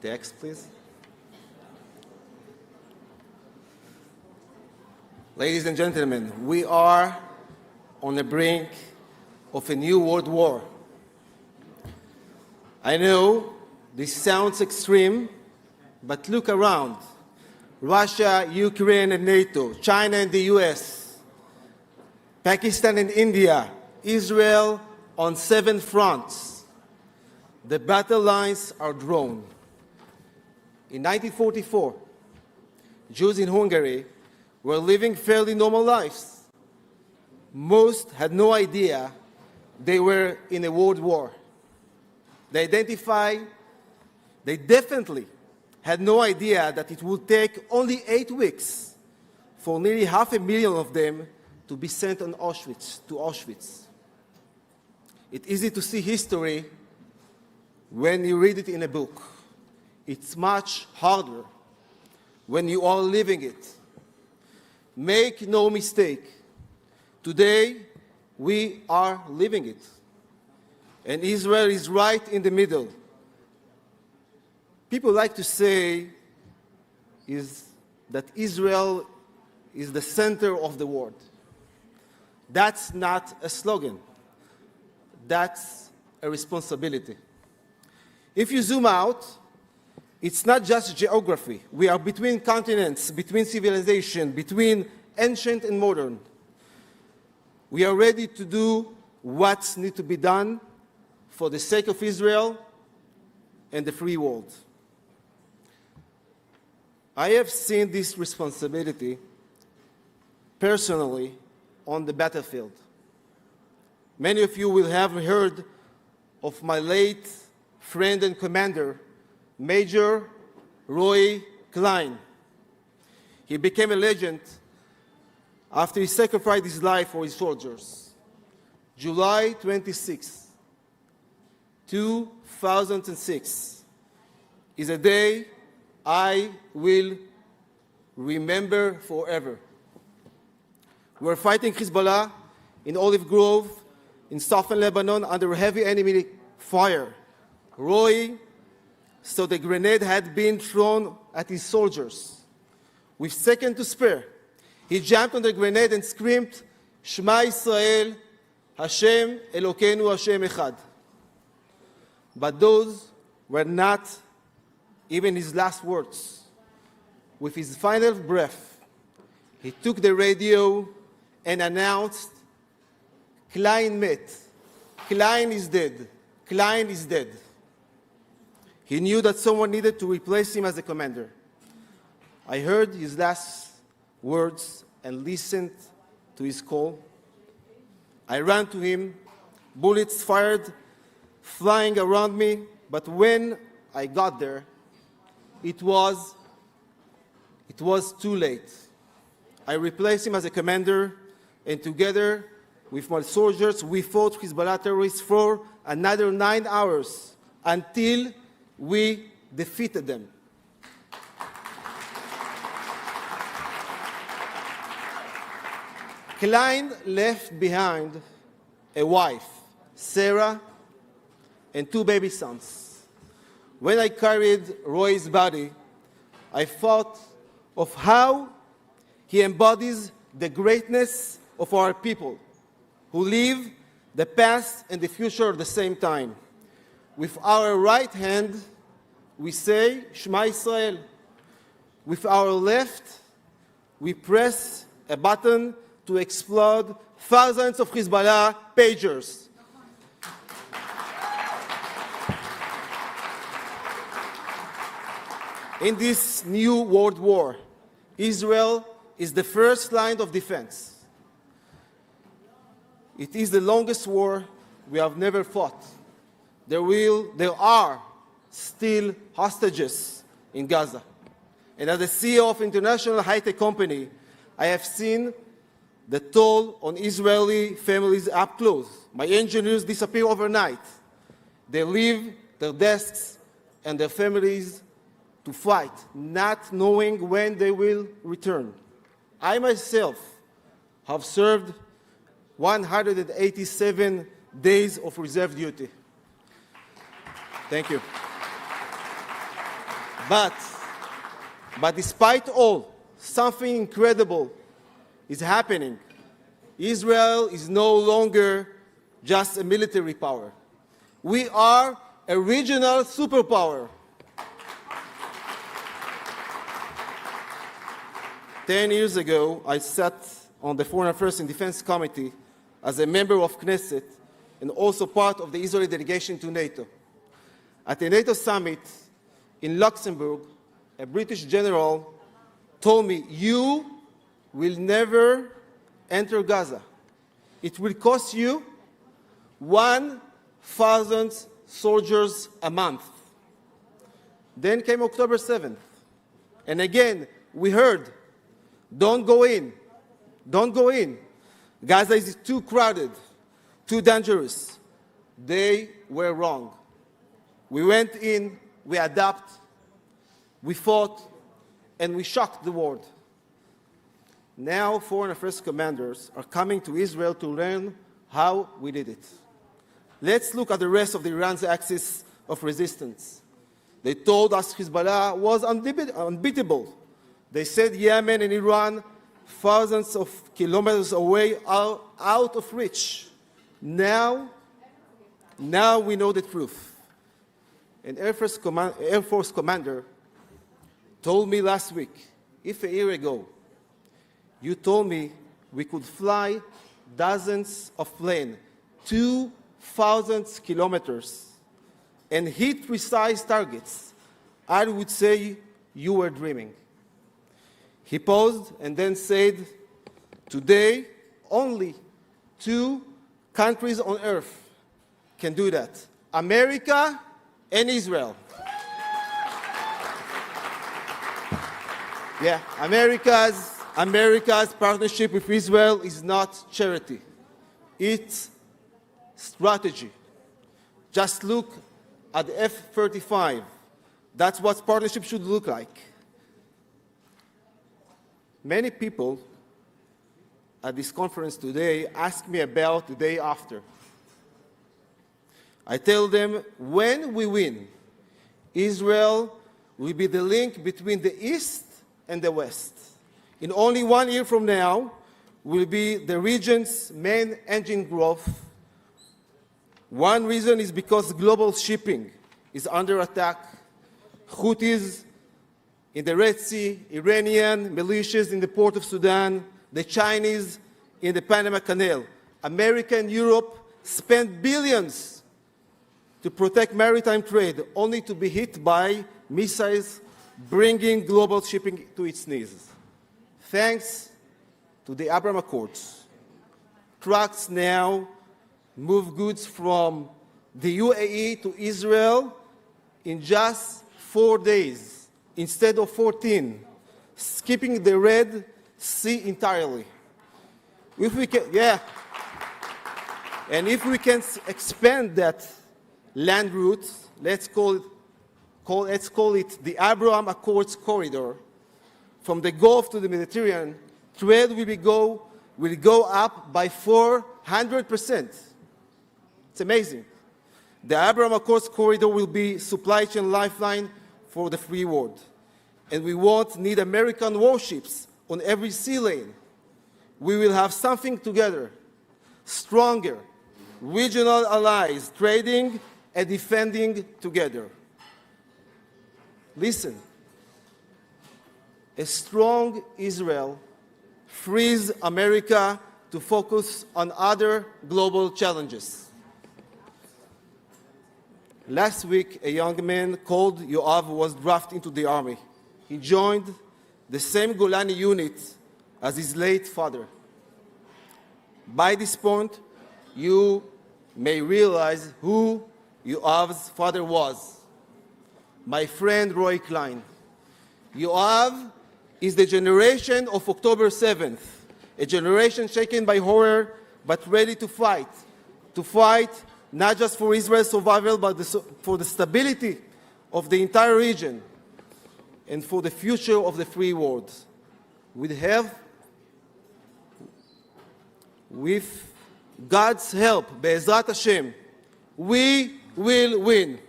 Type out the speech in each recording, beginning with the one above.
Text, please. Ladies and gentlemen, we are on the brink of a new world war. I know this sounds extreme, but look around. Russia, Ukraine and NATO, China and the U.S., Pakistan and India, Israel on 7 fronts. The battle lines are drawn. In 1944, Jews in Hungary were living fairly normal lives. Most had no idea they were in a world war. They definitely had no idea that it would take only 8 weeks for nearly 500,000 of them to be sent to Auschwitz. It's easy to see history when you read it in a book. It's much harder when you are living it. Make no mistake, today we are living it. And Israel is right in the middle. People like to say that Israel is the center of the world. That's not a slogan. That's a responsibility. If you zoom out, it's not just geography. We are between continents, between civilization, between ancient and modern. We are ready to do what needs to be done for the sake of Israel and the free world. I have seen this responsibility personally on the battlefield. Many of you will have heard of my late friend and commander, Major Roy Klein. He became a legend after he sacrificed his life for his soldiers. July 26, 2006 is a day I will remember forever. We were fighting Hezbollah in Olive Grove in southern Lebanon under heavy enemy fire. Roy saw the grenade had been thrown at his soldiers. With seconds to spare, he jumped on the grenade and screamed, "Shema Yisrael, Hashem Elokeinu Hashem Echad." But those were not even his last words. With his final breath, he took the radio and announced, "Klein met. Klein is dead. Klein is dead." He knew that someone needed to replace him as a commander. I heard his last words and listened to his call. I ran to him, bullets fired, flying around me, but when I got there, it was too late. I replaced him as a commander, and together with my soldiers, we fought Hezbollah terrorists for another 9 hours until we defeated them. Klein left behind a wife, Sarah, and 2 baby sons. When I carried Roy's body, I thought of how he embodies the greatness of our people, who live the past and the future at the same time. With our right hand, we say, "Shema Yisrael." With our left, we press a button to explode thousands of Hezbollah pagers. In this new world war, Israel is the first line of defense. It is the longest war we have never fought. There are still hostages in Gaza. And as the CEO of an international high-tech company, I have seen the toll on Israeli families up close. My engineers disappear overnight. They leave their desks and their families to fight, not knowing when they will return. I myself have served 187 days of reserve duty. Thank you. But despite all, something incredible is happening. Israel is no longer just a military power. We are a regional superpower. 10 years ago, I sat on the Foreign Affairs and Defense Committee as a member of Knesset and also part of the Israeli delegation to NATO. At the NATO summit in Luxembourg, a British general told me, "You will never enter Gaza. It will cost you 1,000 soldiers a month." Then came October 7th. And again, we heard, "Don't go in. Don't go in. Gaza is too crowded, too dangerous." They were wrong. We went in, we adapted, we fought, and we shocked the world. Now foreign affairs commanders are coming to Israel to learn how we did it. Let's look at the rest of Iran's axis of resistance. They told us Hezbollah was unbeatable. They said Yemen and Iran, thousands of kilometers away, are out of reach. Now we know the truth. An Air Force commander told me last week, "If a year ago you told me we could fly dozens of planes, 2,000 kilometers, and hit precise targets, I would say you were dreaming." He paused and then said, "Today, only 2 countries on earth can do that: America and Israel." Yeah, America's partnership with Israel is not charity. It's strategy. Just look at the F-35. That's what partnership should look like. Many people at this conference today ask me about the day after. I tell them, when we win, Israel will be the link between the East and the West. In only 1 year from now, will be the region's main engine growth. One reason is because global shipping is under attack. Houthis in the Red Sea, Iranian militias in the port of Sudan, the Chinese in the Panama Canal. America and Europe spend billions to protect maritime trade, only to be hit by missiles bringing global shipping to its knees. Thanks to the Abraham Accords, trucks now move goods from the UAE to Israel in just 4 days instead of 14, skipping the Red Sea entirely. If we can, and if we can expand that land route, let's call it the Abraham Accords corridor, from the Gulf to the Mediterranean, trade will go up by 400%. It's amazing. The Abraham Accords corridor will be supply chain lifeline for the free world. And we won't need American warships on every sea lane. We will have something together, stronger, regional allies trading and defending together. Listen, a strong Israel frees America to focus on other global challenges. Last week, a young man called Yoav was drafted into the army. He joined the same Golani unit as his late father. By this point, you may realize who Yoav's father was. My friend Roy Klein. Yoav is the generation of October 7th, a generation shaken by horror but ready to fight not just for Israel's survival, but for the stability of the entire region and for the future of the free world. With God's help, Be'ezrat Hashem, we will win.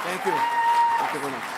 Thank you. Thank you very much.